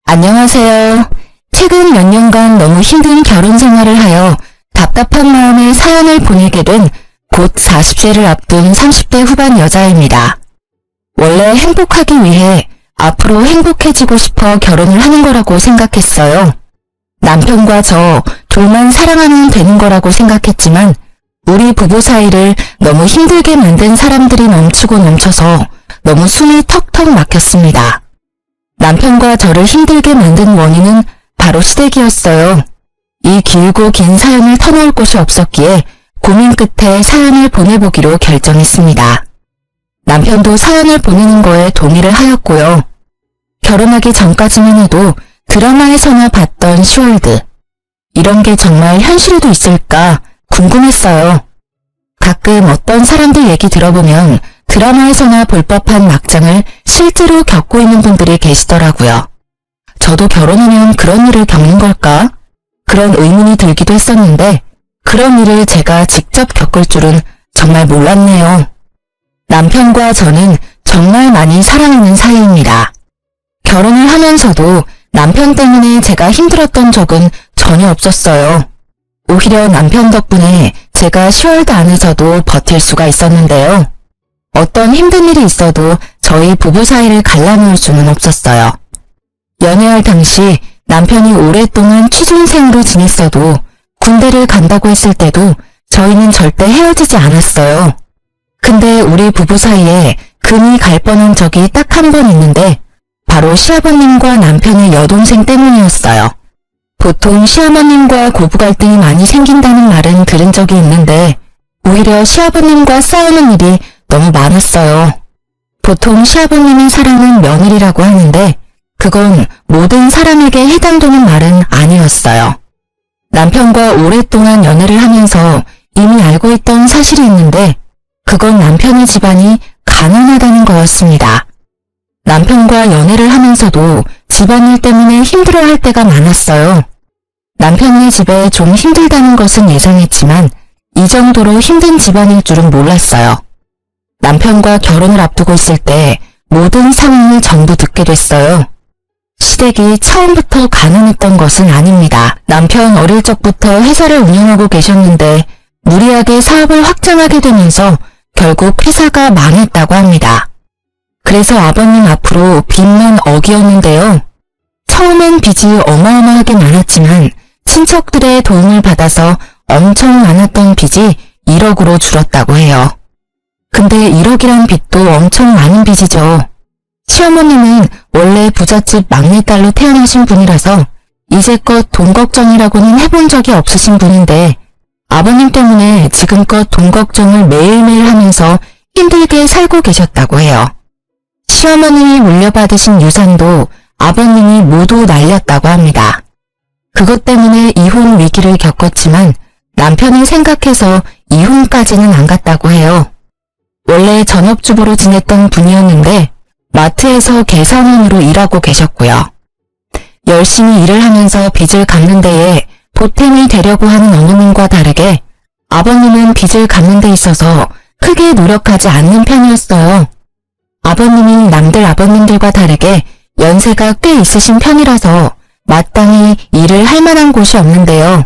안녕하세요. 최근 몇 년간 너무 힘든 결혼 생활을 하여 답답한 마음에 사연을 보내게 된 곧 40세를 앞둔 30대 후반 여자입니다. 원래 행복하기 위해 앞으로 행복해지고 싶어 결혼을 하는 거라고 생각했어요. 남편과 저 둘만 사랑하면 되는 거라고 생각했지만 우리 부부 사이를 너무 힘들게 만든 사람들이 넘치고 넘쳐서 너무 숨이 턱턱 막혔습니다. 남편과 저를 힘들게 만든 원인은 바로 시댁이었어요. 이 길고 긴 사연을 터놓을 곳이 없었기에 고민 끝에 사연을 보내보기로 결정했습니다. 남편도 사연을 보내는 거에 동의를 하였고요. 결혼하기 전까지만 해도 드라마에서나 봤던 시월드. 이런 게 정말 현실에도 있을까 궁금했어요. 가끔 어떤 사람들 얘기 들어보면 드라마에서나 볼 법한 막장을 실제로 겪고 있는 분들이 계시더라고요. 저도 결혼하면 그런 일을 겪는 걸까? 그런 의문이 들기도 했었는데 그런 일을 제가 직접 겪을 줄은 정말 몰랐네요. 남편과 저는 정말 많이 사랑하는 사이입니다. 결혼을 하면서도 남편 때문에 제가 힘들었던 적은 전혀 없었어요. 오히려 남편 덕분에 제가 시월드 안에서도 버틸 수가 있었는데요. 어떤 힘든 일이 있어도 저희 부부 사이를 갈라놓을 수는 없었어요. 연애할 당시 남편이 오랫동안 취준생으로 지냈어도 군대를 간다고 했을 때도 저희는 절대 헤어지지 않았어요. 근데 우리 부부 사이에 금이 갈 뻔한 적이 딱 한 번 있는데 바로 시아버님과 남편의 여동생 때문이었어요. 보통 시어머님과 고부 갈등이 많이 생긴다는 말은 들은 적이 있는데 오히려 시아버님과 싸우는 일이 너무 많았어요. 보통 시아버님의 사랑은 며느리라고 하는데 그건 모든 사람에게 해당되는 말은 아니었어요. 남편과 오랫동안 연애를 하면서 이미 알고 있던 사실이 있는데 그건 남편의 집안이 가난하다는 거였습니다. 남편과 연애를 하면서도 집안일 때문에 힘들어할 때가 많았어요. 남편네 집에 좀 힘들다는 것은 예상했지만 이 정도로 힘든 집안일 줄은 몰랐어요. 남편과 결혼을 앞두고 있을 때 모든 상황을 전부 듣게 됐어요. 시댁이 처음부터 가난했던 것은 아닙니다. 남편 어릴 적부터 회사를 운영하고 계셨는데 무리하게 사업을 확장하게 되면서 결국 회사가 망했다고 합니다. 그래서 아버님 앞으로 빚만 억이었는데요. 처음엔 빚이 어마어마하게 많았지만 친척들의 도움을 받아서 엄청 많았던 빚이 1억으로 줄었다고 해요. 근데 1억이란 빚도 엄청 많은 빚이죠. 시어머님은 원래 부잣집 막내딸로 태어나신 분이라서 이제껏 돈 걱정이라고는 해본 적이 없으신 분인데 아버님 때문에 지금껏 돈 걱정을 매일매일 하면서 힘들게 살고 계셨다고 해요. 시어머님이 물려받으신 유산도 아버님이 모두 날렸다고 합니다. 그것 때문에 이혼 위기를 겪었지만 남편을 생각해서 이혼까지는 안 갔다고 해요. 원래 전업주부로 지냈던 분이었는데 마트에서 계산원으로 일하고 계셨고요. 열심히 일을 하면서 빚을 갚는 데에 보탬이 되려고 하는 어머님과 다르게 아버님은 빚을 갚는 데 있어서 크게 노력하지 않는 편이었어요. 아버님이 남들 아버님들과 다르게 연세가 꽤 있으신 편이라서 마땅히 일을 할 만한 곳이 없는데요.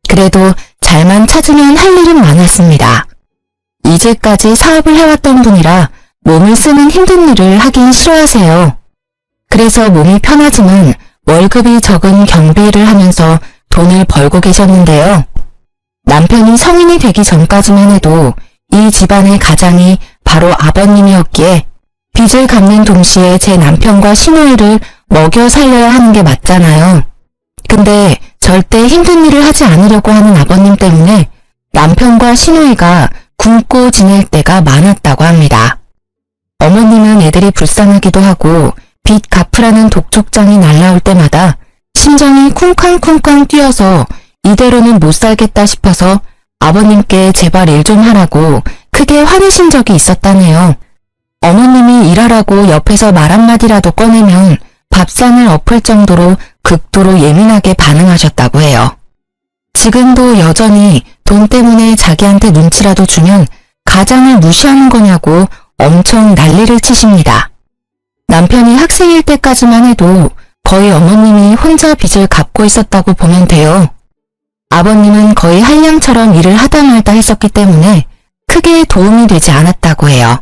그래도 잘만 찾으면 할 일은 많았습니다. 이제까지 사업을 해왔던 분이라 몸을 쓰는 힘든 일을 하긴 싫어하세요. 그래서 몸이 편하지만 월급이 적은 경비 일을 하면서 돈을 벌고 계셨는데요. 남편이 성인이 되기 전까지만 해도 이 집안의 가장이 바로 아버님이었기에 빚을 갚는 동시에 제 남편과 시누이를 먹여 살려야 하는 게 맞잖아요. 근데 절대 힘든 일을 하지 않으려고 하는 아버님 때문에 남편과 시누이가 굶고 지낼 때가 많았다고 합니다. 어머님은 애들이 불쌍하기도 하고 빚 갚으라는 독촉장이 날라올 때마다 심장이 쿵쾅쿵쾅 뛰어서 이대로는 못 살겠다 싶어서 아버님께 제발 일 좀 하라고 크게 화내신 적이 있었다네요. 어머님이 일하라고 옆에서 말 한마디라도 꺼내면 밥상을 엎을 정도로 극도로 예민하게 반응하셨다고 해요. 지금도 여전히 돈 때문에 자기한테 눈치라도 주면 가장을 무시하는 거냐고 엄청 난리를 치십니다. 남편이 학생일 때까지만 해도 거의 어머님이 혼자 빚을 갚고 있었다고 보면 돼요. 아버님은 거의 한량처럼 일을 하다 말다 했었기 때문에 크게 도움이 되지 않았다고 해요.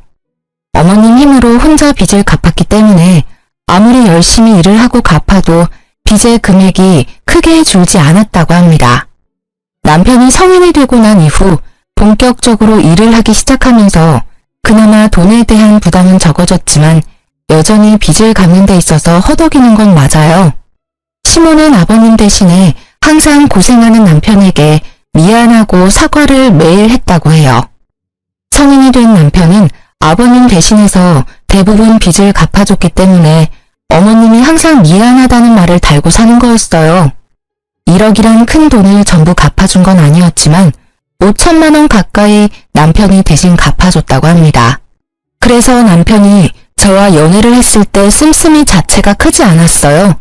어머님 힘으로 혼자 빚을 갚았기 때문에 아무리 열심히 일을 하고 갚아도 빚의 금액이 크게 줄지 않았다고 합니다. 남편이 성인이 되고 난 이후 본격적으로 일을 하기 시작하면서 그나마 돈에 대한 부담은 적어졌지만 여전히 빚을 갚는 데 있어서 허덕이는 건 맞아요. 시모는 아버님 대신에 항상 고생하는 남편에게 미안하고 사과를 매일 했다고 해요. 성인이 된 남편은 아버님 대신해서 대부분 빚을 갚아줬기 때문에 어머님이 항상 미안하다는 말을 달고 사는 거였어요. 1억이란 큰 돈을 전부 갚아준 건 아니었지만 5천만 원 가까이 남편이 대신 갚아줬다고 합니다. 그래서 남편이 저와 연애를 했을 때 씀씀이 자체가 크지 않았어요.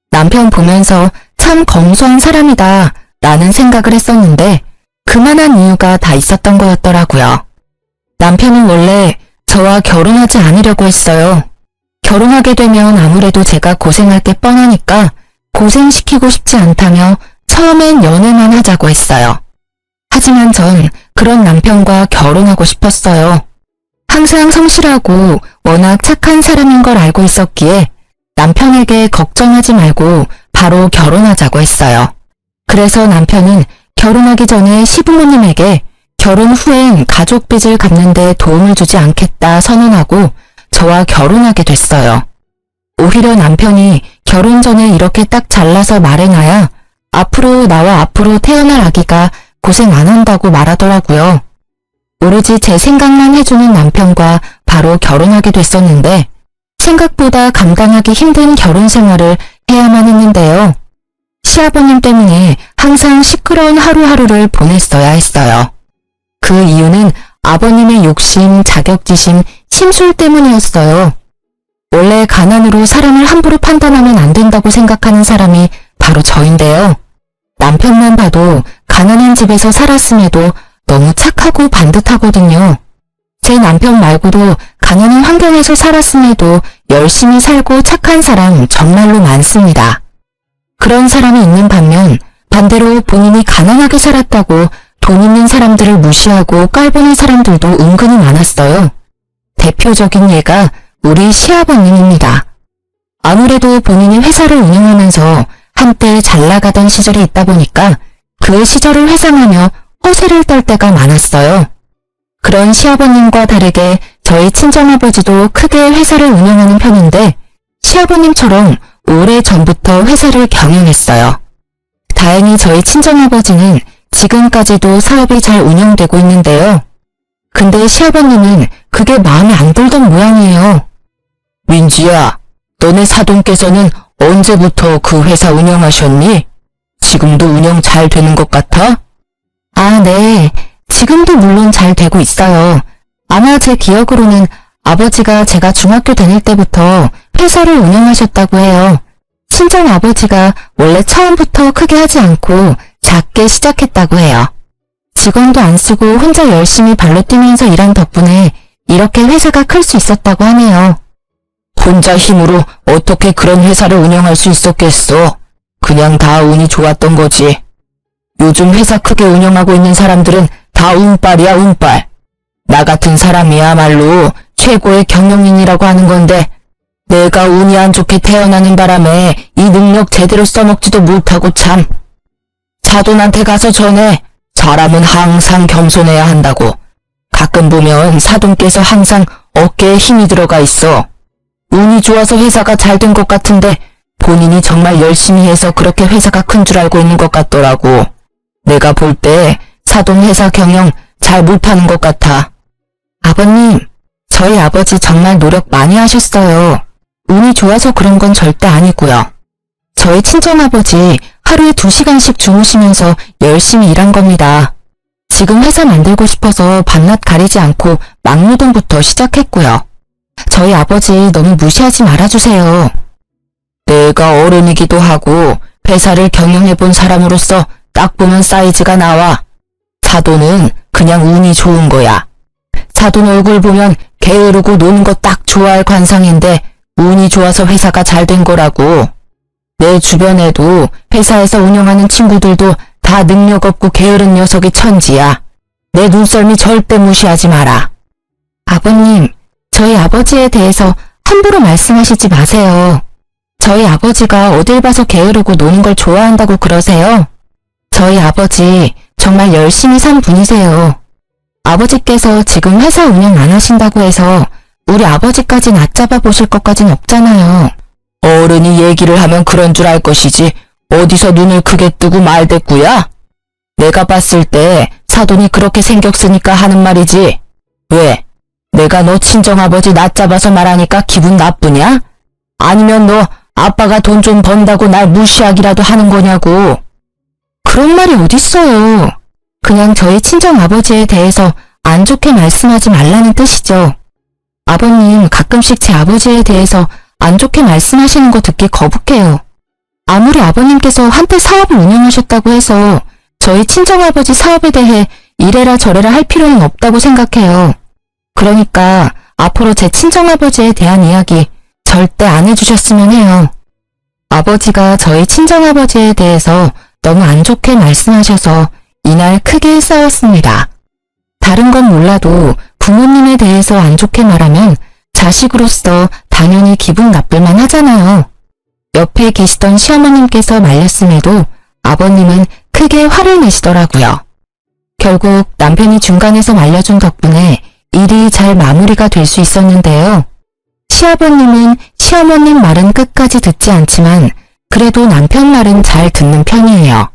남편 보면서 참 검소한 사람이다 라는 생각을 했었는데 그만한 이유가 다 있었던 거였더라고요. 남편은 원래 저와 결혼하지 않으려고 했어요. 결혼하게 되면 아무래도 제가 고생할 게 뻔하니까 고생시키고 싶지 않다며 처음엔 연애만 하자고 했어요. 하지만 전 그런 남편과 결혼하고 싶었어요. 항상 성실하고 워낙 착한 사람인 걸 알고 있었기에 남편에게 걱정하지 말고 바로 결혼하자고 했어요. 그래서 남편은 결혼하기 전에 시부모님에게 결혼 후엔 가족 빚을 갚는 데 도움을 주지 않겠다 선언하고 저와 결혼하게 됐어요. 오히려 남편이 결혼 전에 이렇게 딱 잘라서 말해놔야 앞으로 나와 앞으로 태어날 아기가 고생 안 한다고 말하더라고요. 오로지 제 생각만 해주는 남편과 바로 결혼하게 됐었는데 생각보다 감당하기 힘든 결혼 생활을 해야만 했는데요. 시아버님 때문에 항상 시끄러운 하루하루를 보냈어야 했어요. 그 이유는 아버님의 욕심, 자격지심, 심술 때문이었어요. 원래 가난으로 사람을 함부로 판단하면 안 된다고 생각하는 사람이 바로 저인데요. 남편만 봐도 가난한 집에서 살았음에도 너무 착하고 반듯하거든요. 제 남편 말고도 가난한 환경에서 살았음에도 열심히 살고 착한 사람 정말로 많습니다. 그런 사람이 있는 반면 반대로 본인이 가난하게 살았다고 돈 있는 사람들을 무시하고 깔보는 사람들도 은근히 많았어요. 대표적인 예가 우리 시아버님입니다. 아무래도 본인이 회사를 운영하면서 한때 잘 나가던 시절이 있다 보니까 그 시절을 회상하며 허세를 떨 때가 많았어요. 그런 시아버님과 다르게 저희 친정아버지도 크게 회사를 운영하는 편인데 시아버님처럼 오래전부터 회사를 경영했어요. 다행히 저희 친정아버지는 지금까지도 사업이 잘 운영되고 있는데요. 근데 시아버님은 그게 마음에 안 들던 모양이에요. 민지야, 너네 사돈께서는 언제부터 그 회사 운영하셨니? 지금도 운영 잘 되는 것 같아? 아, 네. 지금도 물론 잘 되고 있어요. 아마 제 기억으로는 아버지가 제가 중학교 다닐 때부터 회사를 운영하셨다고 해요. 친정 아버지가 원래 처음부터 크게 하지 않고 작게 시작했다고 해요. 직원도 안 쓰고 혼자 열심히 발로 뛰면서 일한 덕분에 이렇게 회사가 클 수 있었다고 하네요. 혼자 힘으로 어떻게 그런 회사를 운영할 수 있었겠어? 그냥 다 운이 좋았던 거지. 요즘 회사 크게 운영하고 있는 사람들은 다 운빨이야, 운빨. 나 같은 사람이야말로 최고의 경영인이라고 하는 건데 내가 운이 안 좋게 태어나는 바람에 이 능력 제대로 써먹지도 못하고 참. 사돈한테 가서 전해. 사람은 항상 겸손해야 한다고. 가끔 보면 사돈께서 항상 어깨에 힘이 들어가 있어. 운이 좋아서 회사가 잘 된 것 같은데 본인이 정말 열심히 해서 그렇게 회사가 큰 줄 알고 있는 것 같더라고. 내가 볼 때 사돈 회사 경영 잘 못하는 것 같아. 아버님, 저희 아버지 정말 노력 많이 하셨어요. 운이 좋아서 그런 건 절대 아니고요. 저희 친정아버지 하루에 2시간씩 주무시면서 열심히 일한 겁니다. 지금 회사 만들고 싶어서 밤낮 가리지 않고 막노동부터 시작했고요. 저희 아버지 너무 무시하지 말아주세요. 내가 어른이기도 하고 회사를 경영해본 사람으로서 딱 보면 사이즈가 나와. 사돈은 그냥 운이 좋은 거야. 사돈 얼굴 보면 게으르고 노는 거 딱 좋아할 관상인데 운이 좋아서 회사가 잘 된 거라고. 내 주변에도 회사에서 운영하는 친구들도 다 능력 없고 게으른 녀석이 천지야. 내 눈썰미 절대 무시하지 마라. 아버님, 저희 아버지에 대해서 함부로 말씀하시지 마세요. 저희 아버지가 어딜 봐서 게으르고 노는 걸 좋아한다고 그러세요? 저희 아버지 정말 열심히 산 분이세요. 아버지께서 지금 회사 운영 안 하신다고 해서 우리 아버지까지 낮잡아 보실 것까진 없잖아요. 어른이 얘기를 하면 그런 줄 알 것이지 어디서 눈을 크게 뜨고 말대꾸야? 내가 봤을 때 사돈이 그렇게 생겼으니까 하는 말이지. 왜? 내가 너 친정아버지 낮잡아서 말하니까 기분 나쁘냐? 아니면 너 아빠가 돈 좀 번다고 날 무시하기라도 하는 거냐고. 그런 말이 어딨어요. 그냥 저희 친정아버지에 대해서 안 좋게 말씀하지 말라는 뜻이죠. 아버님 가끔씩 제 아버지에 대해서 안 좋게 말씀하시는 거 듣기 거북해요. 아무리 아버님께서 한때 사업을 운영하셨다고 해서 저희 친정아버지 사업에 대해 이래라 저래라 할 필요는 없다고 생각해요. 그러니까 앞으로 제 친정아버지에 대한 이야기 절대 안 해주셨으면 해요. 아버지가 저희 친정아버지에 대해서 너무 안 좋게 말씀하셔서 이날 크게 싸웠습니다. 다른 건 몰라도 부모님에 대해서 안 좋게 말하면 자식으로서 당연히 기분 나쁠만 하잖아요. 옆에 계시던 시어머님께서 말렸음에도 아버님은 크게 화를 내시더라고요. 결국 남편이 중간에서 말려준 덕분에 일이 잘 마무리가 될 수 있었는데요. 시아버님은 시어머님 말은 끝까지 듣지 않지만 그래도 남편 말은 잘 듣는 편이에요.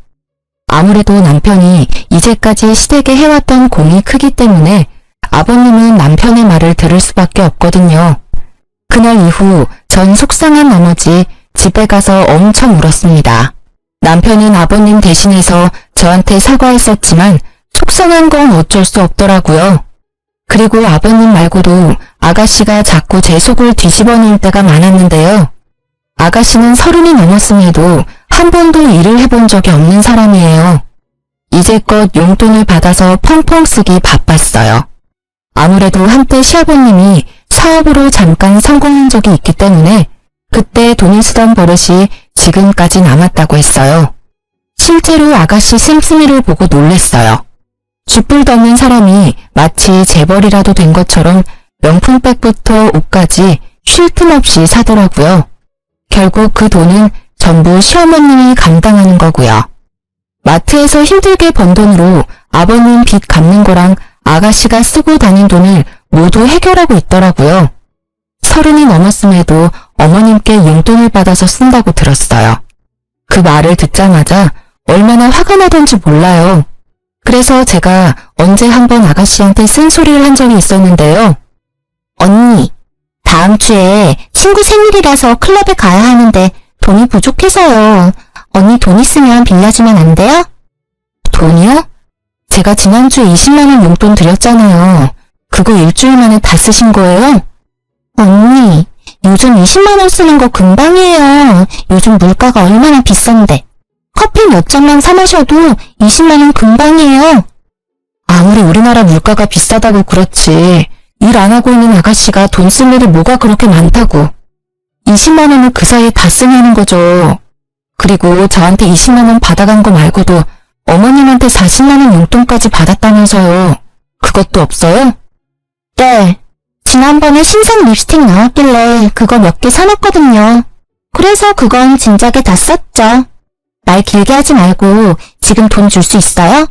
아무래도 남편이 이제까지 시댁에 해왔던 공이 크기 때문에 아버님은 남편의 말을 들을 수밖에 없거든요. 그날 이후 전 속상한 나머지 집에 가서 엄청 울었습니다. 남편은 아버님 대신해서 저한테 사과했었지만 속상한 건 어쩔 수 없더라고요. 그리고 아버님 말고도 아가씨가 자꾸 제 속을 뒤집어 놓을 때가 많았는데요. 아가씨는 30이 넘었음에도 한 번도 일을 해본 적이 없는 사람이에요. 이제껏 용돈을 받아서 펑펑 쓰기 바빴어요. 아무래도 한때 시아버님이 사업으로 잠깐 성공한 적이 있기 때문에 그때 돈을 쓰던 버릇이 지금까지 남았다고 했어요. 실제로 아가씨 씀씀이를 보고 놀랬어요. 쥐뿔도 없는 사람이 마치 재벌이라도 된 것처럼 명품백부터 옷까지 쉴 틈 없이 사더라고요. 결국 그 돈은 전부 시어머님이 감당하는 거고요. 마트에서 힘들게 번 돈으로 아버님 빚 갚는 거랑 아가씨가 쓰고 다닌 돈을 모두 해결하고 있더라고요. 30이 넘었음에도 어머님께 용돈을 받아서 쓴다고 들었어요. 그 말을 듣자마자 얼마나 화가 나던지 몰라요. 그래서 제가 언제 한번 아가씨한테 쓴소리를 한 적이 있었는데요. 언니, 다음 주에 친구 생일이라서 클럽에 가야 하는데 돈이 부족해서요. 언니 돈 있으면 빌려주면 안 돼요? 돈이요? 제가 지난주에 20만 원 용돈 드렸잖아요. 그거 일주일 만에 다 쓰신 거예요? 언니, 요즘 20만 원 쓰는 거 금방이에요. 요즘 물가가 얼마나 비싼데. 커피 몇 잔만 사 마셔도 20만 원 금방이에요. 아무리 우리나라 물가가 비싸다고 그렇지 일 안 하고 있는 아가씨가 돈 쓸 일이 뭐가 그렇게 많다고. 20만 원을 그 사이에 다 쓰냐는 거죠. 그리고 저한테 20만 원 받아간 거 말고도 어머님한테 40만 원 용돈까지 받았다면서요. 그것도 없어요? 네. 지난번에 신상 립스틱 나왔길래 그거 몇 개 사놨거든요. 그래서 그건 진작에 다 썼죠. 말 길게 하지 말고 지금 돈 줄 수 있어요?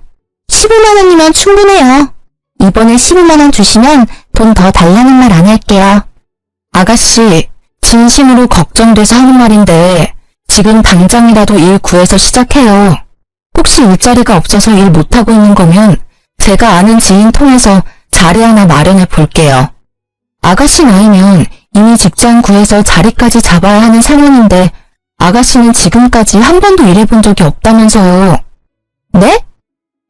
15만 원이면 충분해요. 이번에 15만 원 주시면 돈 더 달라는 말 안 할게요. 아가씨, 진심으로 걱정돼서 하는 말인데 지금 당장이라도 일 구해서 시작해요. 혹시 일자리가 없어서 일 못하고 있는 거면 제가 아는 지인 통해서 자리 하나 마련해 볼게요. 아가씨 나이면 이미 직장 구해서 자리까지 잡아야 하는 상황인데 아가씨는 지금까지 한 번도 일해본 적이 없다면서요. 네?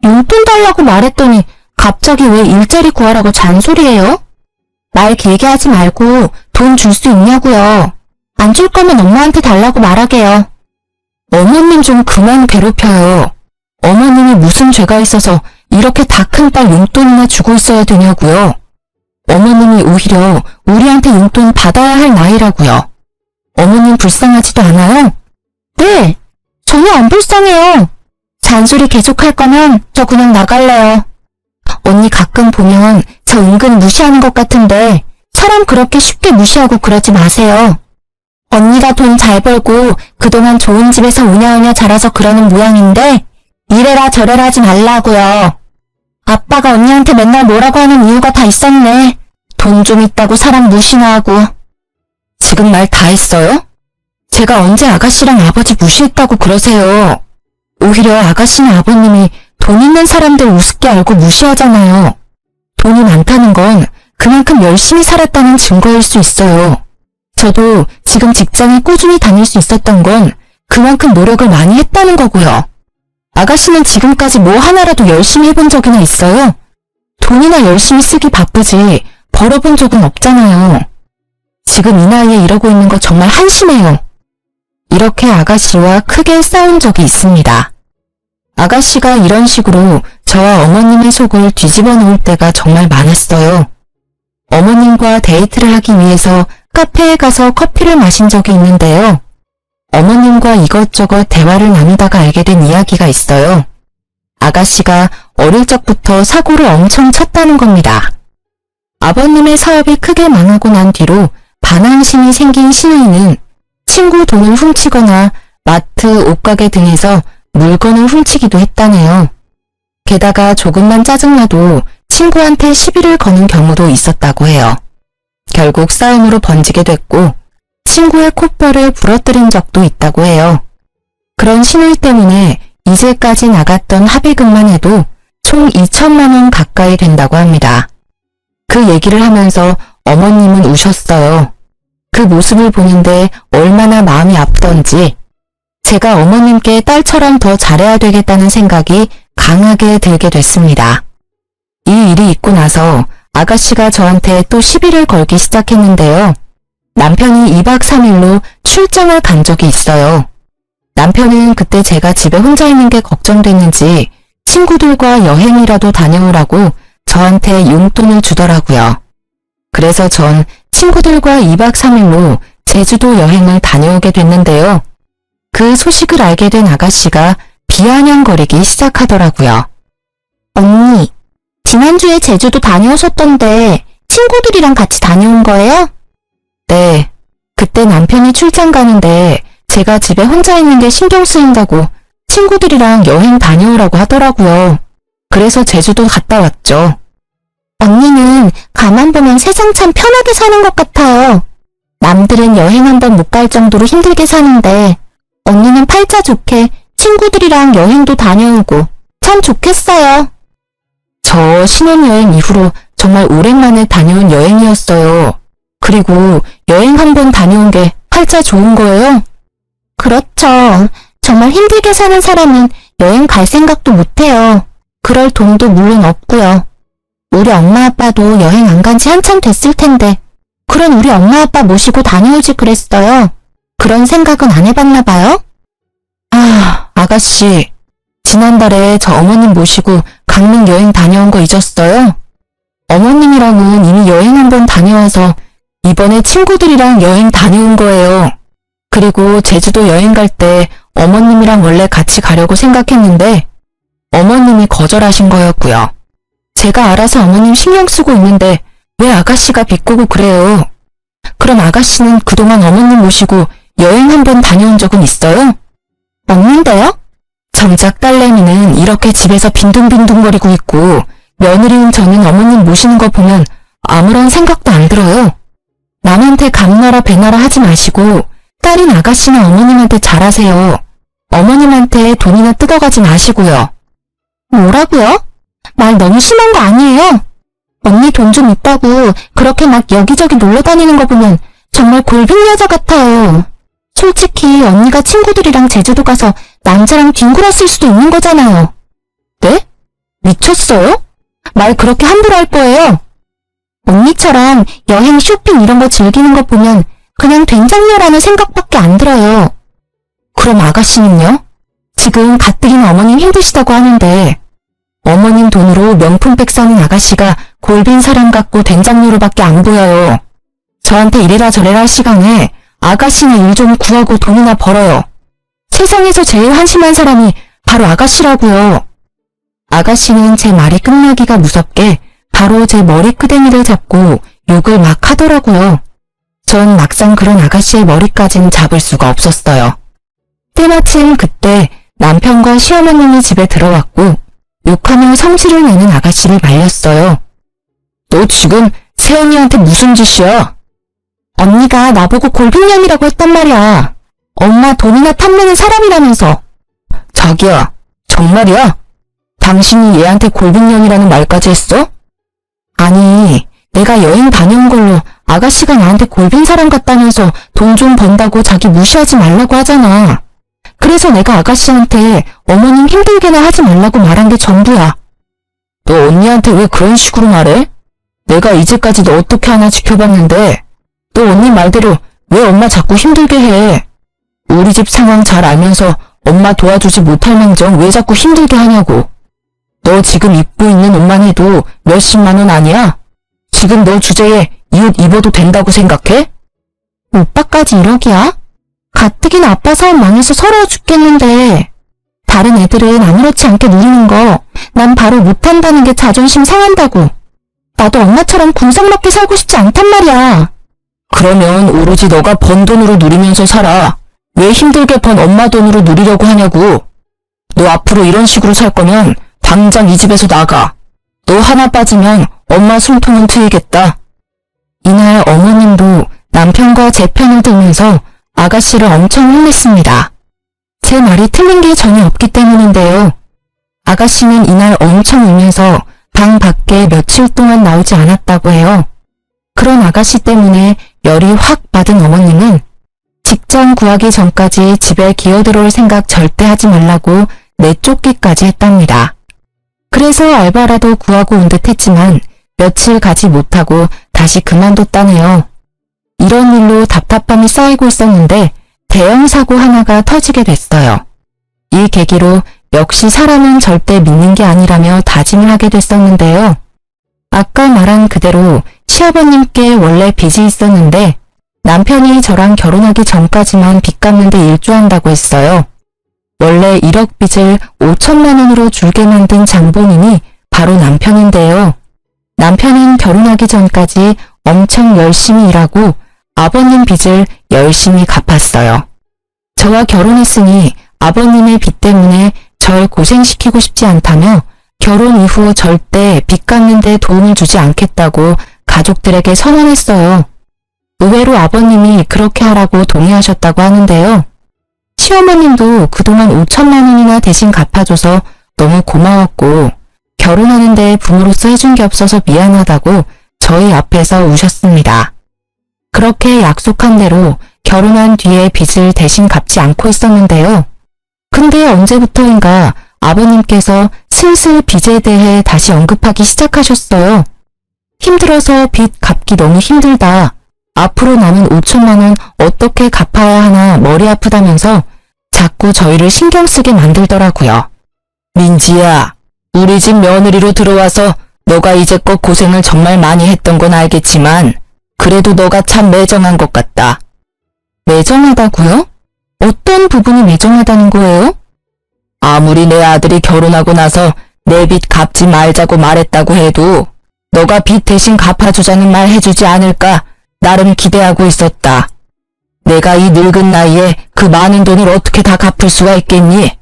용돈 달라고 말했더니 갑자기 왜 일자리 구하라고 잔소리해요? 말 길게 하지 말고 돈 줄 수 있냐고요. 안 줄 거면 엄마한테 달라고 말하게요. 어머님 좀 그만 괴롭혀요. 어머님이 무슨 죄가 있어서 이렇게 다 큰 딸 용돈이나 주고 있어야 되냐고요. 어머님이 오히려 우리한테 용돈 받아야 할 나이라고요. 어머님 불쌍하지도 않아요? 네, 안 불쌍해요. 잔소리 계속할 거면 저 그냥 나갈래요. 언니 가끔 보면 저 은근 무시하는 것 같은데 사람 그렇게 쉽게 무시하고 그러지 마세요. 언니가 돈 잘 벌고 그동안 좋은 집에서 우냐우냐 자라서 그러는 모양인데 이래라 저래라 하지 말라고요. 아빠가 언니한테 맨날 뭐라고 하는 이유가 다 있었네. 돈 좀 있다고 사람 무시나 하고. 지금 말 다 했어요? 제가 언제 아가씨랑 아버지 무시했다고 그러세요. 오히려 아가씨는 아버님이 돈 있는 사람들 우습게 알고 무시하잖아요. 돈이 많다는 건 그만큼 열심히 살았다는 증거일 수 있어요. 저도 지금 직장에 꾸준히 다닐 수 있었던 건 그만큼 노력을 많이 했다는 거고요. 아가씨는 지금까지 뭐 하나라도 열심히 해본 적이나 있어요? 돈이나 열심히 쓰기 바쁘지 벌어본 적은 없잖아요. 지금 이 나이에 이러고 있는 거 정말 한심해요. 이렇게 아가씨와 크게 싸운 적이 있습니다. 아가씨가 이런 식으로 저와 어머님의 속을 뒤집어 놓을 때가 정말 많았어요. 어머님과 데이트를 하기 위해서 카페에 가서 커피를 마신 적이 있는데요. 어머님과 이것저것 대화를 나누다가 알게 된 이야기가 있어요. 아가씨가 어릴 적부터 사고를 엄청 쳤다는 겁니다. 아버님의 사업이 크게 망하고 난 뒤로 반항심이 생긴 시누이는 친구 돈을 훔치거나 마트, 옷가게 등에서 물건을 훔치기도 했다네요. 게다가 조금만 짜증나도 친구한테 시비를 거는 경우도 있었다고 해요. 결국 싸움으로 번지게 됐고 친구의 콧뼈를 부러뜨린 적도 있다고 해요. 그런 시누이 때문에 이제까지 나갔던 합의금만 해도 총 2천만 원 가까이 된다고 합니다. 그 얘기를 하면서 어머님은 우셨어요. 그 모습을 보는데 얼마나 마음이 아프던지 제가 어머님께 딸처럼 더 잘해야 되겠다는 생각이 강하게 들게 됐습니다. 이 일이 있고 나서 아가씨가 저한테 또 시비를 걸기 시작했는데요. 남편이 2박 3일로 출장을 간 적이 있어요. 남편은 그때 제가 집에 혼자 있는 게 걱정됐는지 친구들과 여행이라도 다녀오라고 저한테 용돈을 주더라고요. 그래서 전 친구들과 2박 3일로 제주도 여행을 다녀오게 됐는데요. 그 소식을 알게 된 아가씨가 비아냥거리기 시작하더라고요. 언니, 지난주에 제주도 다녀오셨던데 친구들이랑 같이 다녀온 거예요? 네, 그때 남편이 출장 가는데 제가 집에 혼자 있는 게 신경 쓰인다고 친구들이랑 여행 다녀오라고 하더라고요. 그래서 제주도 갔다 왔죠. 언니는 가만 보면 세상 참 편하게 사는 것 같아요. 남들은 여행 한 번 못 갈 정도로 힘들게 사는데 언니는 팔자 좋게 친구들이랑 여행도 다녀오고 참 좋겠어요. 저 신혼여행 이후로 정말 오랜만에 다녀온 여행이었어요. 그리고 여행 한 번 다녀온 게 팔자 좋은 거예요? 그렇죠. 정말 힘들게 사는 사람은 여행 갈 생각도 못해요. 그럴 돈도 물론 없고요. 우리 엄마 아빠도 여행 안 간 지 한참 됐을 텐데 그런 우리 엄마 아빠 모시고 다녀오지 그랬어요. 그런 생각은 안 해봤나 봐요? 아, 아가씨. 지난달에 저 어머님 모시고 강릉 여행 다녀온 거 잊었어요? 어머님이랑은 이미 여행 한 번 다녀와서 이번에 친구들이랑 여행 다녀온 거예요. 그리고 제주도 여행 갈 때 어머님이랑 원래 같이 가려고 생각했는데 어머님이 거절하신 거였고요. 제가 알아서 어머님 신경 쓰고 있는데 왜 아가씨가 비꼬고 그래요? 그럼 아가씨는 그동안 어머님 모시고 여행 한 번 다녀온 적은 있어요? 없는데요? 정작 딸내미는 이렇게 집에서 빈둥빈둥거리고 있고 며느리인 저는 어머님 모시는 거 보면 아무런 생각도 안 들어요. 남한테 감나라 배나라 하지 마시고 딸인 아가씨나 어머님한테 잘하세요. 어머님한테 돈이나 뜯어가지 마시고요. 뭐라고요? 말 너무 심한 거 아니에요? 언니 돈 좀 있다고 그렇게 막 여기저기 놀러 다니는 거 보면 정말 골빈 여자 같아요. 솔직히 언니가 친구들이랑 제주도 가서 남자랑 뒹굴었을 수도 있는 거잖아요. 네? 미쳤어요? 말 그렇게 함부로 할 거예요? 언니처럼 여행, 쇼핑 이런 거 즐기는 거 보면 그냥 된장녀라는 생각밖에 안 들어요. 그럼 아가씨는요? 지금 가뜩이나 어머님 힘드시다고 하는데 어머님 돈으로 명품백 사는 아가씨가 골빈 사람 같고 된장녀로밖에 안 보여요. 저한테 이래라 저래라 할 시간에 아가씨나 일 좀 구하고 돈이나 벌어요. 세상에서 제일 한심한 사람이 바로 아가씨라고요. 아가씨는 제 말이 끝나기가 무섭게 바로 제 머리끄댕이를 잡고 욕을 막 하더라고요. 전 막상 그런 아가씨의 머리까진 잡을 수가 없었어요. 때마침 그때 남편과 시어머님이 집에 들어왔고 욕하며 성질을 내는 아가씨를 말렸어요. 너 지금 새언니한테 무슨 짓이야? 언니가 나보고 골빈년이라고 했단 말이야. 엄마 돈이나 탐내는 사람이라면서. 자기야, 정말이야? 당신이 얘한테 골빈년이라는 말까지 했어? 아니, 내가 여행 다녀온 걸로 아가씨가 나한테 골빈 사람 같다면서 돈 좀 번다고 자기 무시하지 말라고 하잖아. 그래서 내가 아가씨한테 어머님 힘들게나 하지 말라고 말한 게 전부야. 너 언니한테 왜 그런 식으로 말해? 내가 이제까지 너 어떻게 하나 지켜봤는데 너 언니 말대로 왜 엄마 자꾸 힘들게 해? 우리 집 상황 잘 알면서 엄마 도와주지 못할 망정 왜 자꾸 힘들게 하냐고. 너 지금 입고 있는 옷만 해도 몇십만 원 아니야? 지금 너 주제에 이 옷 입어도 된다고 생각해? 오빠까지 1억이야? 가뜩이나 아빠 사업 망해서 서러워 죽겠는데. 다른 애들은 아무렇지 않게 누리는 거 난 바로 못한다는 게 자존심 상한다고. 나도 엄마처럼 궁상맞게 살고 싶지 않단 말이야. 그러면 오로지 너가 번 돈으로 누리면서 살아. 왜 힘들게 번 엄마 돈으로 누리려고 하냐고. 너 앞으로 이런 식으로 살 거면 당장 이 집에서 나가. 너 하나 빠지면 엄마 숨통은 트이겠다. 이날 어머님도 남편과 제 편을 들면서 아가씨를 엄청 혼냈습니다. 제 말이 틀린 게 전혀 없기 때문인데요. 아가씨는 이날 엄청 울면서 방 밖에 며칠 동안 나오지 않았다고 해요. 그런 아가씨 때문에 열이 확 받은 어머님은 직장 구하기 전까지 집에 기어들어올 생각 절대 하지 말라고 내쫓기까지 했답니다. 그래서 알바라도 구하고 온 듯 했지만 며칠 가지 못하고 다시 그만뒀다네요. 이런 일로 답답함이 쌓이고 있었는데 대형 사고 하나가 터지게 됐어요. 이 계기로 역시 사람은 절대 믿는 게 아니라며 다짐을 하게 됐었는데요. 아까 말한 그대로 시아버님께 원래 빚이 있었는데 남편이 저랑 결혼하기 전까지만 빚 갚는데 일조한다고 했어요. 원래 1억 빚을 5천만 원으로 줄게 만든 장본인이 바로 남편인데요. 남편은 결혼하기 전까지 엄청 열심히 일하고 아버님 빚을 열심히 갚았어요. 저와 결혼했으니 아버님의 빚 때문에 절 고생시키고 싶지 않다며 결혼 이후 절대 빚 갚는 데 도움을 주지 않겠다고 가족들에게 선언했어요. 의외로 아버님이 그렇게 하라고 동의하셨다고 하는데요. 시어머님도 그동안 5천만 원이나 대신 갚아줘서 너무 고마웠고 결혼하는데 부모로서 해준 게 없어서 미안하다고 저희 앞에서 우셨습니다. 그렇게 약속한 대로 결혼한 뒤에 빚을 대신 갚지 않고 있었는데요. 근데 언제부터인가 아버님께서 슬슬 빚에 대해 다시 언급하기 시작하셨어요. 힘들어서 빚 갚기 너무 힘들다. 앞으로 남은 5천만 원 어떻게 갚아야 하나 머리 아프다면서 자꾸 저희를 신경 쓰게 만들더라고요. 민지야, 우리 집 며느리로 들어와서 너가 이제껏 고생을 정말 많이 했던 건 알겠지만 그래도 너가 참 매정한 것 같다. 매정하다고요? 어떤 부분이 매정하다는 거예요? 아무리 내 아들이 결혼하고 나서 내 빚 갚지 말자고 말했다고 해도 너가 빚 대신 갚아주자는 말 해주지 않을까 나름 기대하고 있었다. 내가 이 늙은 나이에 그 많은 돈을 어떻게 다 갚을 수가 있겠니?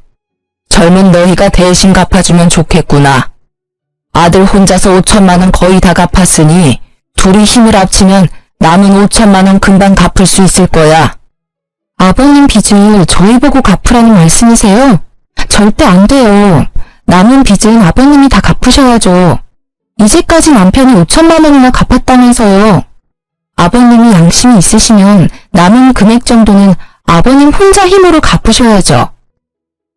젊은 너희가 대신 갚아주면 좋겠구나. 아들 혼자서 5천만 원 거의 다 갚았으니 둘이 힘을 합치면 남은 5천만 원 금방 갚을 수 있을 거야. 아버님 빚을 저희 보고 갚으라는 말씀이세요? 절대 안 돼요. 남은 빚은 아버님이 다 갚으셔야죠. 이제까지 남편이 5천만 원이나 갚았다면서요. 아버님이 양심이 있으시면 남은 금액 정도는 아버님 혼자 힘으로 갚으셔야죠.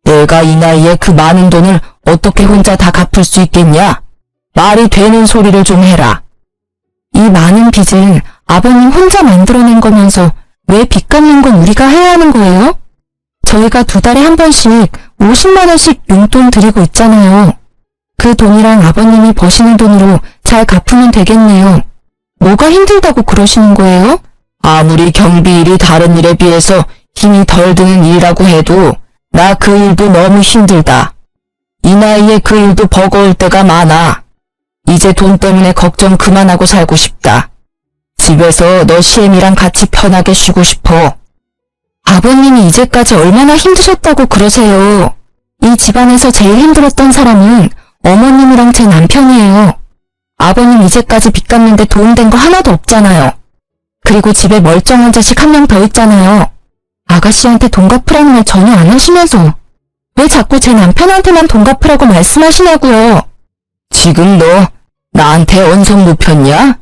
내가 이 나이에 그 많은 돈을 어떻게 혼자 다 갚을 수 있겠냐? 말이 되는 소리를 좀 해라. 이 많은 빚은 아버님 혼자 만들어낸 거면서 왜 빚 갚는 건 우리가 해야 하는 거예요? 저희가 2달에 한 번씩 50만 원씩 용돈 드리고 있잖아요. 그 돈이랑 아버님이 버시는 돈으로 잘 갚으면 되겠네요. 뭐가 힘들다고 그러시는 거예요? 아무리 경비 일이 다른 일에 비해서 힘이 덜 드는 일이라고 해도 나 그 일도 너무 힘들다. 이 나이에 그 일도 버거울 때가 많아. 이제 돈 때문에 걱정 그만하고 살고 싶다. 집에서 너 시엠이랑 같이 편하게 쉬고 싶어. 아버님이 이제까지 얼마나 힘드셨다고 그러세요. 이 집안에서 제일 힘들었던 사람은 어머님이랑 제 남편이에요. 아버님 이제까지 빚 갚는데 도움된 거 하나도 없잖아요. 그리고 집에 멀쩡한 자식 한 명 더 있잖아요. 아가씨한테 돈 갚으라는 말 전혀 안 하시면서 왜 자꾸 제 남편한테만 돈 갚으라고 말씀하시냐고요. 지금 너 나한테 언성 높였냐?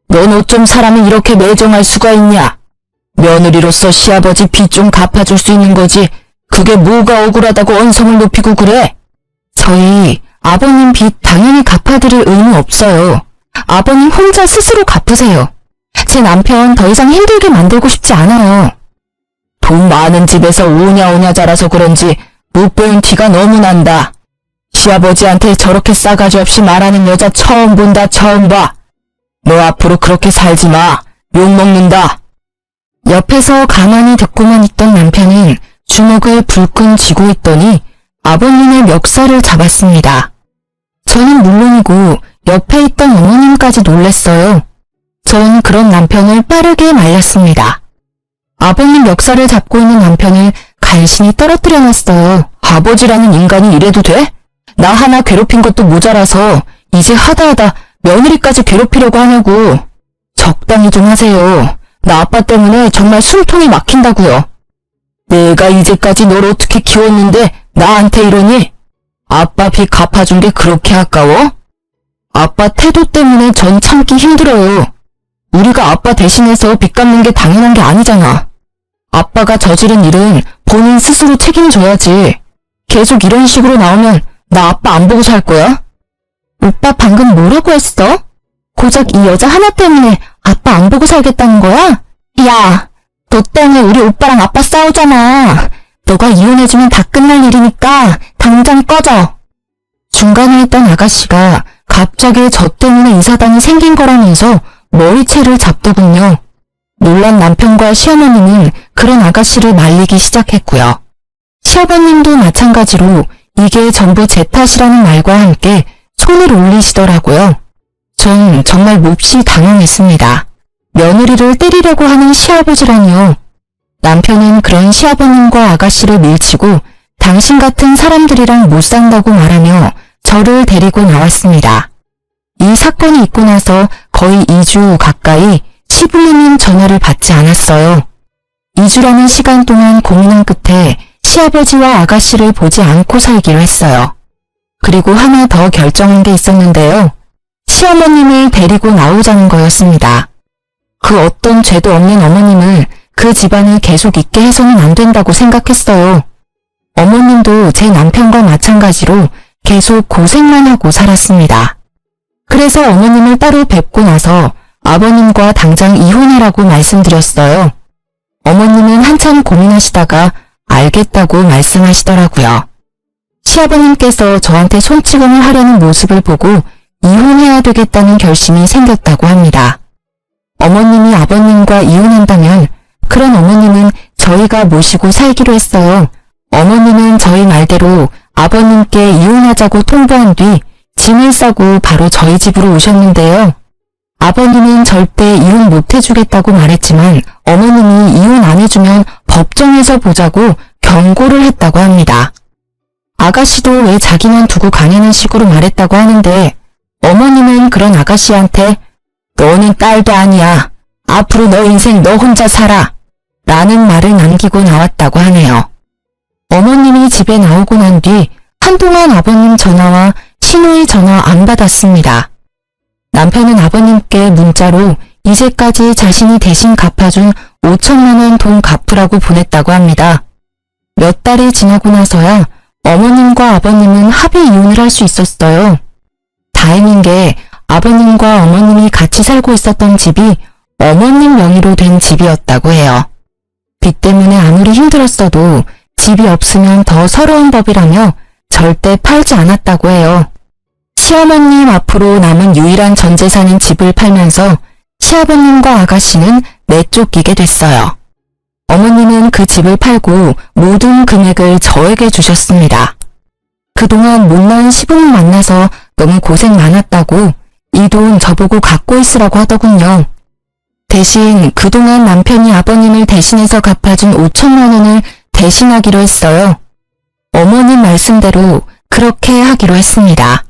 넌 어쩜 사람이 이렇게 매정할 수가 있냐? 며느리로서 시아버지 빚 좀 갚아줄 수 있는 거지. 그게 뭐가 억울하다고 언성을 높이고 그래? 저희 아버님 빚 당연히 갚아드릴 의무 없어요. 아버님 혼자 스스로 갚으세요. 제 남편 더 이상 힘들게 만들고 싶지 않아요. 돈 많은 집에서 오냐오냐 자라서 그런지 못 배운 티가 너무 난다. 시아버지한테 저렇게 싸가지 없이 말하는 여자 처음 본다, 처음 봐. 너 앞으로 그렇게 살지 마. 욕먹는다. 옆에서 가만히 듣고만 있던 남편은 주먹을 불끈 쥐고 있더니 아버님의 멱살을 잡았습니다. 저는 물론이고 옆에 있던 어머님까지 놀랬어요. 전 그런 남편을 빠르게 말렸습니다. 아버님 멱살을 잡고 있는 남편을 간신히 떨어뜨려 놨어요. 아버지라는 인간이 이래도 돼? 나 하나 괴롭힌 것도 모자라서 이제 하다하다 며느리까지 괴롭히려고 하냐고. 적당히 좀 하세요. 나 아빠 때문에 정말 숨통이 막힌다고요. 내가 이제까지 널 어떻게 키웠는데 나한테 이러니? 아빠 빚 갚아준 게 그렇게 아까워? 아빠 태도 때문에 전 참기 힘들어요. 우리가 아빠 대신해서 빚 갚는 게 당연한 게 아니잖아. 아빠가 저지른 일은 본인 스스로 책임져야지. 계속 이런 식으로 나오면 나 아빠 안 보고 살 거야? 오빠 방금 뭐라고 했어? 고작 이 여자 하나 때문에 아빠 안 보고 살겠다는 거야? 야, 너 때문에 우리 오빠랑 아빠 싸우잖아. 너가 이혼해주면 다 끝날 일이니까 당장 꺼져. 중간에 있던 아가씨가 갑자기 저 때문에 이 사단이 생긴 거라면서 머리채를 잡더군요. 놀란 남편과 시어머니는 그런 아가씨를 말리기 시작했고요. 시아버님도 마찬가지로 이게 전부 제 탓이라는 말과 함께 손을 올리시더라고요. 전 정말 몹시 당황했습니다. 며느리를 때리려고 하는 시아버지라니요. 남편은 그런 시아버님과 아가씨를 밀치고 당신 같은 사람들이랑 못 산다고 말하며 저를 데리고 나왔습니다. 이 사건이 있고 나서 거의 2주 가까이 시부모님 전화를 받지 않았어요. 2주라는 시간 동안 고민한 끝에 시아버지와 아가씨를 보지 않고 살기로 했어요. 그리고 하나 더 결정한 게 있었는데요. 시어머님을 데리고 나오자는 거였습니다. 그 어떤 죄도 없는 어머님을 그 집안에 계속 있게 해서는 안 된다고 생각했어요. 어머님도 제 남편과 마찬가지로 계속 고생만 하고 살았습니다. 그래서 어머님을 따로 뵙고 나서 아버님과 당장 이혼하라고 말씀드렸어요. 어머님은 한참 고민하시다가 알겠다고 말씀하시더라고요. 시아버님께서 저한테 손찌검을 하려는 모습을 보고 이혼해야 되겠다는 결심이 생겼다고 합니다. 어머님이 아버님과 이혼한다면 그런 어머님은 저희가 모시고 살기로 했어요. 어머님은 저희 말대로 아버님께 이혼하자고 통보한 뒤 짐을 싸고 바로 저희 집으로 오셨는데요. 아버님은 절대 이혼 못 해주겠다고 말했지만 어머님이 이혼 안 해주면 법정에서 보자고 경고를 했다고 합니다. 아가씨도 왜 자기만 두고 가냐는 식으로 말했다고 하는데 어머님은 그런 아가씨한테 너는 딸도 아니야. 앞으로 너 인생 너 혼자 살아. 라는 말을 남기고 나왔다고 하네요. 어머님이 집에 나오고 난 뒤 한동안 아버님 전화와 시누이 전화 안 받았습니다. 남편은 아버님께 문자로 이제까지 자신이 대신 갚아준 5천만 원 돈 갚으라고 보냈다고 합니다. 몇 달이 지나고 나서야 어머님과 아버님은 합의 이혼을 할 수 있었어요. 다행인 게 아버님과 어머님이 같이 살고 있었던 집이 어머님 명의로 된 집이었다고 해요. 빚 때문에 아무리 힘들었어도 집이 없으면 더 서러운 법이라며 절대 팔지 않았다고 해요. 시어머님 앞으로 남은 유일한 전 재산인 집을 팔면서 시아버님과 아가씨는 내쫓기게 됐어요. 어머님은 그 집을 팔고 모든 금액을 저에게 주셨습니다. 그동안 못난 시부모 만나서 너무 고생 많았다고 이 돈 저보고 갖고 있으라고 하더군요. 대신 그동안 남편이 아버님을 대신해서 갚아준 5천만 원을 대신하기로 했어요. 어머님 말씀대로 그렇게 하기로 했습니다.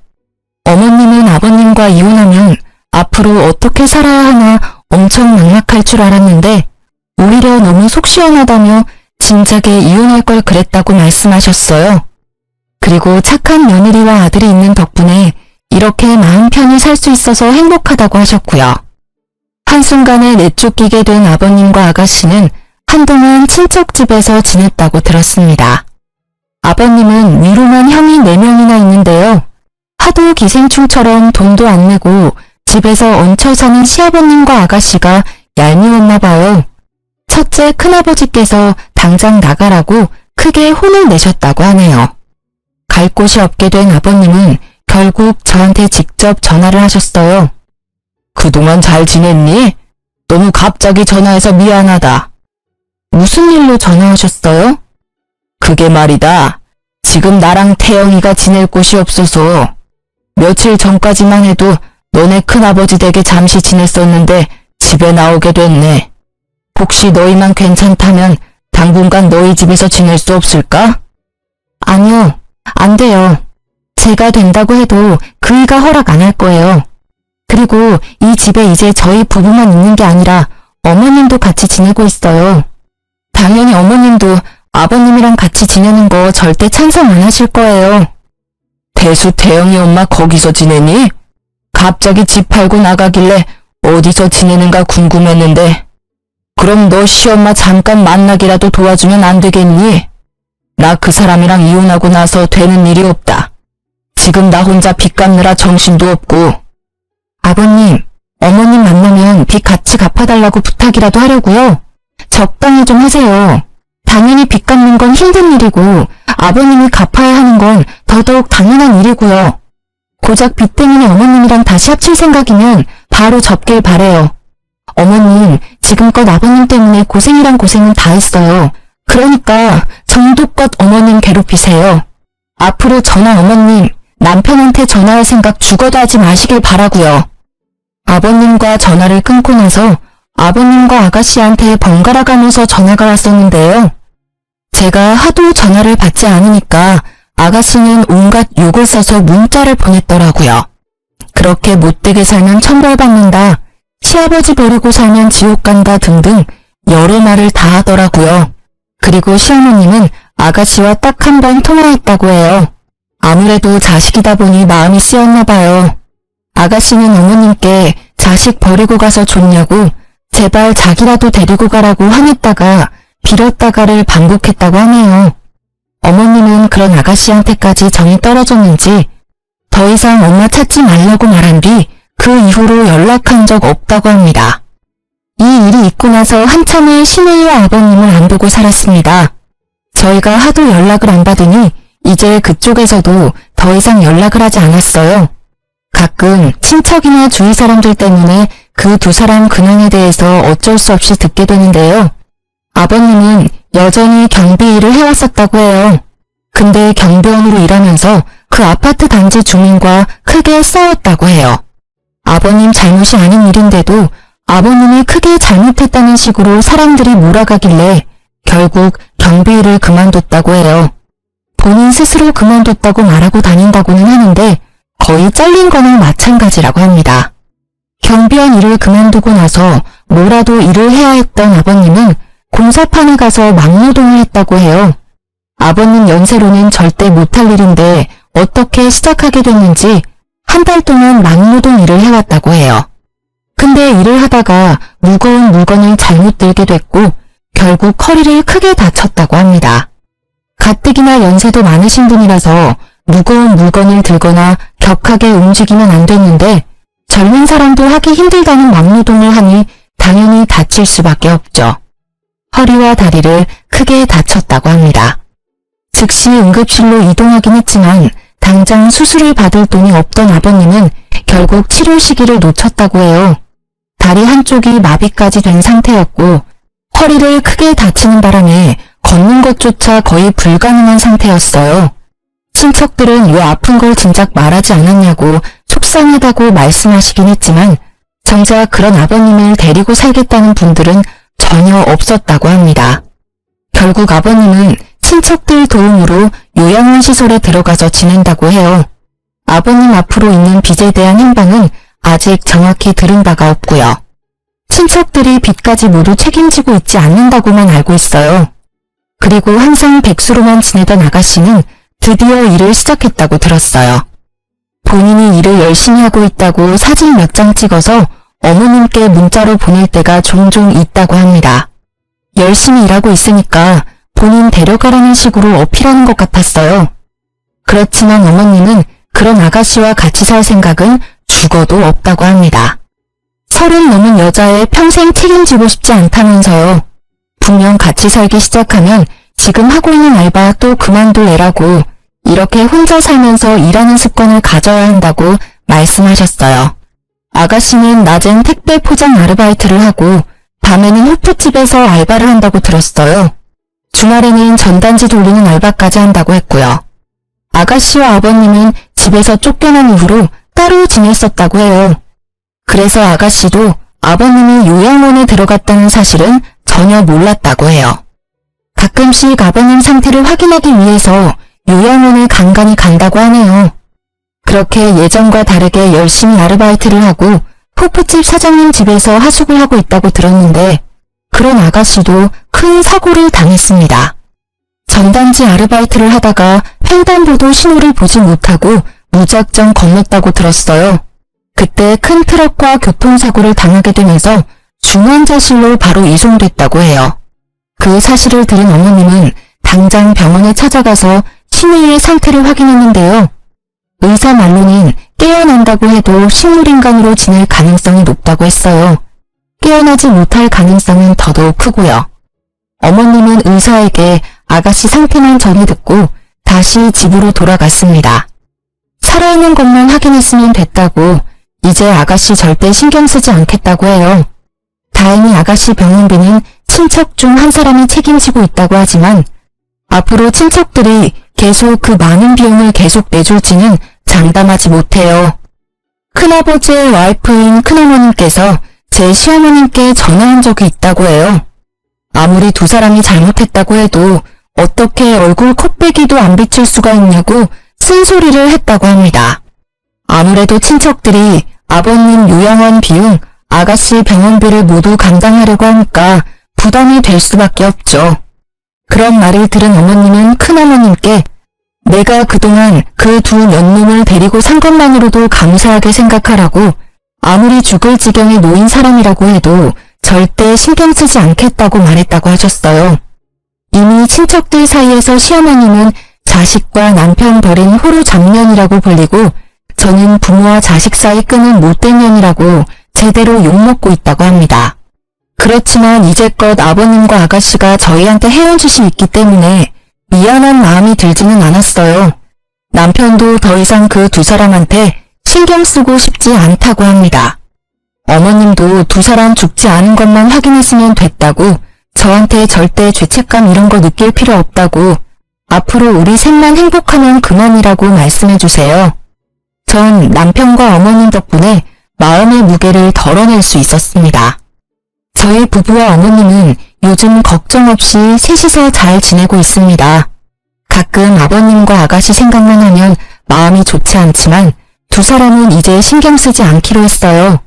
어머님은 아버님과 이혼하면 앞으로 어떻게 살아야 하나 엄청 막막할 줄 알았는데 오히려 너무 속 시원하다며 진작에 이혼할 걸 그랬다고 말씀하셨어요. 그리고 착한 며느리와 아들이 있는 덕분에 이렇게 마음 편히 살 수 있어서 행복하다고 하셨고요. 한순간에 내쫓기게 된 아버님과 아가씨는 한동안 친척 집에서 지냈다고 들었습니다. 아버님은 위로만 형이 4명이나 있는데요. 하도 기생충처럼 돈도 안 내고 집에서 얹혀 사는 시아버님과 아가씨가 얄미웠나 봐요. 첫째 큰아버지께서 당장 나가라고 크게 혼을 내셨다고 하네요. 갈 곳이 없게 된 아버님은 결국 저한테 직접 전화를 하셨어요. 그동안 잘 지냈니? 너무 갑자기 전화해서 미안하다. 무슨 일로 전화하셨어요? 그게 말이다. 지금 나랑 태영이가 지낼 곳이 없어서 며칠 전까지만 해도 너네 큰아버지 댁에 잠시 지냈었는데 집에 나오게 됐네. 혹시 너희만 괜찮다면 당분간 너희 집에서 지낼 수 없을까? 아니요, 안 돼요. 제가 된다고 해도 그이가 허락 안 할 거예요. 그리고 이 집에 이제 저희 부부만 있는 게 아니라 어머님도 같이 지내고 있어요. 당연히 어머님도 아버님이랑 같이 지내는 거 절대 찬성 안 하실 거예요. 대수 태영이 엄마 거기서 지내니? 갑자기 집 팔고 나가길래 어디서 지내는가 궁금했는데 그럼 너 시엄마 잠깐 만나기라도 도와주면 안 되겠니? 나 그 사람이랑 이혼하고 나서 되는 일이 없다. 지금 나 혼자 빚 갚느라 정신도 없고. 아버님, 어머님 만나면 빚 같이 갚아달라고 부탁이라도 하려고요. 적당히 좀 하세요. 당연히 빚 갚는 건 힘든 일이고 아버님이 갚아야 하는 건 더더욱 당연한 일이고요. 고작 빚 때문에 어머님이랑 다시 합칠 생각이면 바로 접길 바래요. 어머님, 지금껏 아버님 때문에 고생이란 고생은 다 했어요. 그러니까 정도껏 어머님 괴롭히세요. 앞으로 저나 어머님, 남편한테 전화할 생각 죽어도 하지 마시길 바라고요. 아버님과 전화를 끊고 나서 아버님과 아가씨한테 번갈아 가면서 전화가 왔었는데요. 제가 하도 전화를 받지 않으니까 아가씨는 온갖 욕을 써서 문자를 보냈더라고요. 그렇게 못되게 살면 천벌받는다. 시아버지 버리고 살면 지옥 간다 등등 여러 말을 다 하더라고요. 그리고 시어머님은 아가씨와 딱 한 번 통화했다고 해요. 아무래도 자식이다 보니 마음이 쓰였나 봐요. 아가씨는 어머님께 자식 버리고 가서 좋냐고 제발 자기라도 데리고 가라고 화냈다가 빌었다가를 반복했다고 하네요. 어머님은 그런 아가씨한테까지 정이 떨어졌는지 더 이상 엄마 찾지 말라고 말한 뒤 그 이후로 연락한 적 없다고 합니다. 이 일이 있고 나서 한참을 시누이와 아버님을 안 보고 살았습니다. 저희가 하도 연락을 안 받으니 이제 그쪽에서도 더 이상 연락을 하지 않았어요. 가끔 친척이나 주위 사람들 때문에 그 두 사람 근황에 대해서 어쩔 수 없이 듣게 되는데요. 아버님은 여전히 경비 일을 해왔었다고 해요. 근데 경비원으로 일하면서 그 아파트 단지 주민과 크게 싸웠다고 해요. 아버님 잘못이 아닌 일인데도 아버님이 크게 잘못했다는 식으로 사람들이 몰아가길래 결국 경비 일을 그만뒀다고 해요. 본인 스스로 그만뒀다고 말하고 다닌다고는 하는데 거의 잘린 거나 마찬가지라고 합니다. 경비원 일을 그만두고 나서 뭐라도 일을 해야 했던 아버님은 공사판에 가서 막노동을 했다고 해요. 아버님 연세로는 절대 못할 일인데 어떻게 시작하게 됐는지 한 달 동안 막노동 일을 해왔다고 해요. 근데 일을 하다가 무거운 물건을 잘못 들게 됐고 결국 허리를 크게 다쳤다고 합니다. 가뜩이나 연세도 많으신 분이라서 무거운 물건을 들거나 격하게 움직이면 안 됐는데 젊은 사람도 하기 힘들다는 막노동을 하니 당연히 다칠 수밖에 없죠. 허리와 다리를 크게 다쳤다고 합니다. 즉시 응급실로 이동하긴 했지만 당장 수술을 받을 돈이 없던 아버님은 결국 치료 시기를 놓쳤다고 해요. 다리 한쪽이 마비까지 된 상태였고 허리를 크게 다치는 바람에 걷는 것조차 거의 불가능한 상태였어요. 친척들은 요 아픈 걸 진작 말하지 않았냐고 속상하다고 말씀하시긴 했지만 정작 그런 아버님을 데리고 살겠다는 분들은 전혀 없었다고 합니다. 결국 아버님은 친척들 도움으로 요양원 시설에 들어가서 지낸다고 해요. 아버님 앞으로 있는 빚에 대한 행방은 아직 정확히 들은 바가 없고요. 친척들이 빚까지 모두 책임지고 있지 않는다고만 알고 있어요. 그리고 항상 백수로만 지내던 아가씨는 드디어 일을 시작했다고 들었어요. 본인이 일을 열심히 하고 있다고 사진 몇 장 찍어서 어머님께 문자로 보낼 때가 종종 있다고 합니다. 열심히 일하고 있으니까 본인 데려가라는 식으로 어필하는 것 같았어요. 그렇지만 어머님은 그런 아가씨와 같이 살 생각은 죽어도 없다고 합니다. 30 넘은 여자애 평생 책임지고 싶지 않다면서요. 분명 같이 살기 시작하면 지금 하고 있는 알바 또 그만둘 애라고 이렇게 혼자 살면서 일하는 습관을 가져야 한다고 말씀하셨어요. 아가씨는 낮엔 택배 포장 아르바이트를 하고 밤에는 호프집에서 알바를 한다고 들었어요. 주말에는 전단지 돌리는 알바까지 한다고 했고요. 아가씨와 아버님은 집에서 쫓겨난 이후로 따로 지냈었다고 해요. 그래서 아가씨도 아버님이 요양원에 들어갔다는 사실은 전혀 몰랐다고 해요. 가끔씩 아버님 상태를 확인하기 위해서 요양원에 간간히 간다고 하네요. 그렇게 예전과 다르게 열심히 아르바이트를 하고 호프집 사장님 집에서 하숙을 하고 있다고 들었는데 그런 아가씨도 큰 사고를 당했습니다. 전단지 아르바이트를 하다가 횡단보도 신호를 보지 못하고 무작정 건넜다고 들었어요. 그때 큰 트럭과 교통사고를 당하게 되면서 중환자실로 바로 이송됐다고 해요. 그 사실을 들은 어머님은 당장 병원에 찾아가서 신우이의 상태를 확인했는데요. 의사 말로는 깨어난다고 해도 식물인간으로 지낼 가능성이 높다고 했어요. 깨어나지 못할 가능성은 더더욱 크고요. 어머님은 의사에게 아가씨 상태만 전해 듣고 다시 집으로 돌아갔습니다. 살아있는 것만 확인했으면 됐다고 이제 아가씨 절대 신경 쓰지 않겠다고 해요. 다행히 아가씨 병원비는 친척 중 한 사람이 책임지고 있다고 하지만 앞으로 친척들이 계속 그 많은 비용을 계속 내줄지는 장담하지 못해요. 큰아버지의 와이프인 큰어머님께서 제 시어머님께 전화한 적이 있다고 해요. 아무리 두 사람이 잘못했다고 해도 어떻게 얼굴 콧배기도 안 비칠 수가 있냐고 쓴소리를 했다고 합니다. 아무래도 친척들이 아버님 요양원 비용, 아가씨 병원비를 모두 감당하려고 하니까 부담이 될 수밖에 없죠. 그런 말을 들은 어머님은 큰어머님께 내가 그동안 그 두 년놈을 데리고 산 것만으로도 감사하게 생각하라고 아무리 죽을 지경에 놓인 사람이라고 해도 절대 신경 쓰지 않겠다고 말했다고 하셨어요. 이미 친척들 사이에서 시어머님은 자식과 남편 버린 호로 장년이라고 불리고 저는 부모와 자식 사이 끈은 못된 년이라고 제대로 욕먹고 있다고 합니다. 그렇지만 이제껏 아버님과 아가씨가 저희한테 해온 짓이 있기 때문에 미안한 마음이 들지는 않았어요. 남편도 더 이상 그 두 사람한테 신경 쓰고 싶지 않다고 합니다. 어머님도 두 사람 죽지 않은 것만 확인했으면 됐다고 저한테 절대 죄책감 이런 거 느낄 필요 없다고 앞으로 우리 셋만 행복하면 그만이라고 말씀해주세요. 전 남편과 어머님 덕분에 마음의 무게를 덜어낼 수 있었습니다. 저희 부부와 어머님은 요즘 걱정 없이 셋이서 잘 지내고 있습니다. 가끔 아버님과 아가씨 생각만 하면 마음이 좋지 않지만 두 사람은 이제 신경 쓰지 않기로 했어요.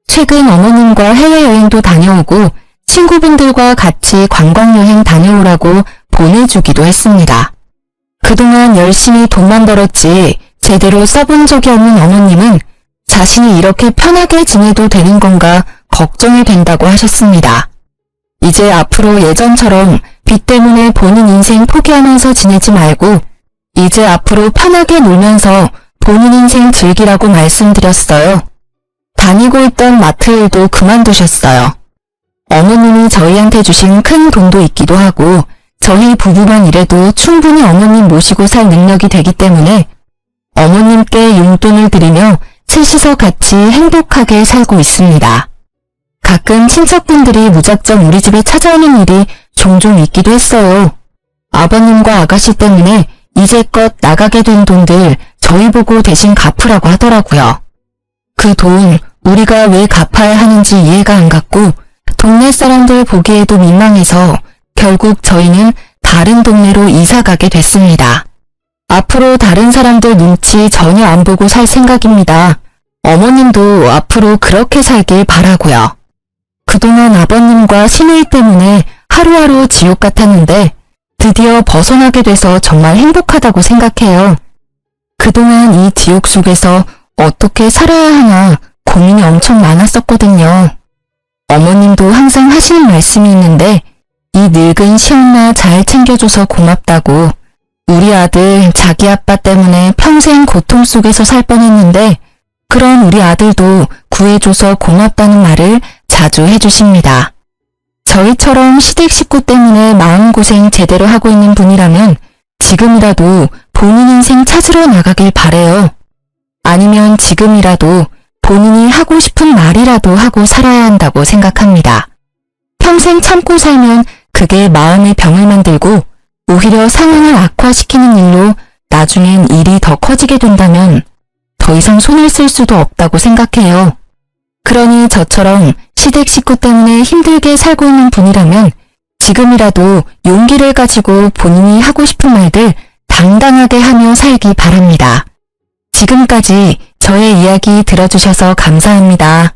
최근 어머님과 해외여행도 다녀오고 친구분들과 같이 관광여행 다녀오라고 보내주기도 했습니다. 그동안 열심히 돈만 벌었지 제대로 써본 적이 없는 어머님은 자신이 이렇게 편하게 지내도 되는 건가 걱정이 된다고 하셨습니다. 이제 앞으로 예전처럼 빚 때문에 본인 인생 포기하면서 지내지 말고 이제 앞으로 편하게 놀면서 본인 인생 즐기라고 말씀드렸어요. 다니고 있던 마트 일도 그만두셨어요. 어머님이 저희한테 주신 큰 돈도 있기도 하고 저희 부부만 일해도 충분히 어머님 모시고 살 능력이 되기 때문에 어머님께 용돈을 드리며 셋이서 같이 행복하게 살고 있습니다. 가끔 친척분들이 무작정 우리 집에 찾아오는 일이 종종 있기도 했어요. 아버님과 아가씨 때문에 이제껏 나가게 된 돈들 저희 보고 대신 갚으라고 하더라고요. 그 돈 우리가 왜 갚아야 하는지 이해가 안 갔고 동네 사람들 보기에도 민망해서 결국 저희는 다른 동네로 이사 가게 됐습니다. 앞으로 다른 사람들 눈치 전혀 안 보고 살 생각입니다. 어머님도 앞으로 그렇게 살길 바라고요. 그동안 아버님과 시누이 때문에 하루하루 지옥 같았는데 드디어 벗어나게 돼서 정말 행복하다고 생각해요. 그동안 이 지옥 속에서 어떻게 살아야 하나 고민이 엄청 많았었거든요. 어머님도 항상 하시는 말씀이 있는데 이 늙은 시엄마 잘 챙겨줘서 고맙다고 우리 아들 자기 아빠 때문에 평생 고통 속에서 살 뻔했는데 그런 우리 아들도 구해줘서 고맙다는 말을 자주 해주십니다. 저희처럼 시댁 식구 때문에 마음고생 제대로 하고 있는 분이라면 지금이라도 본인 인생 찾으러 나가길 바래요. 아니면 지금이라도 본인이 하고 싶은 말이라도 하고 살아야 한다고 생각합니다. 평생 참고 살면 그게 마음의 병을 만들고 오히려 상황을 악화시키는 일로 나중엔 일이 더 커지게 된다면 더 이상 손을 쓸 수도 없다고 생각해요. 그러니 저처럼 시댁 식구 때문에 힘들게 살고 있는 분이라면 지금이라도 용기를 가지고 본인이 하고 싶은 말들 당당하게 하며 살기 바랍니다. 지금까지 저의 이야기 들어주셔서 감사합니다.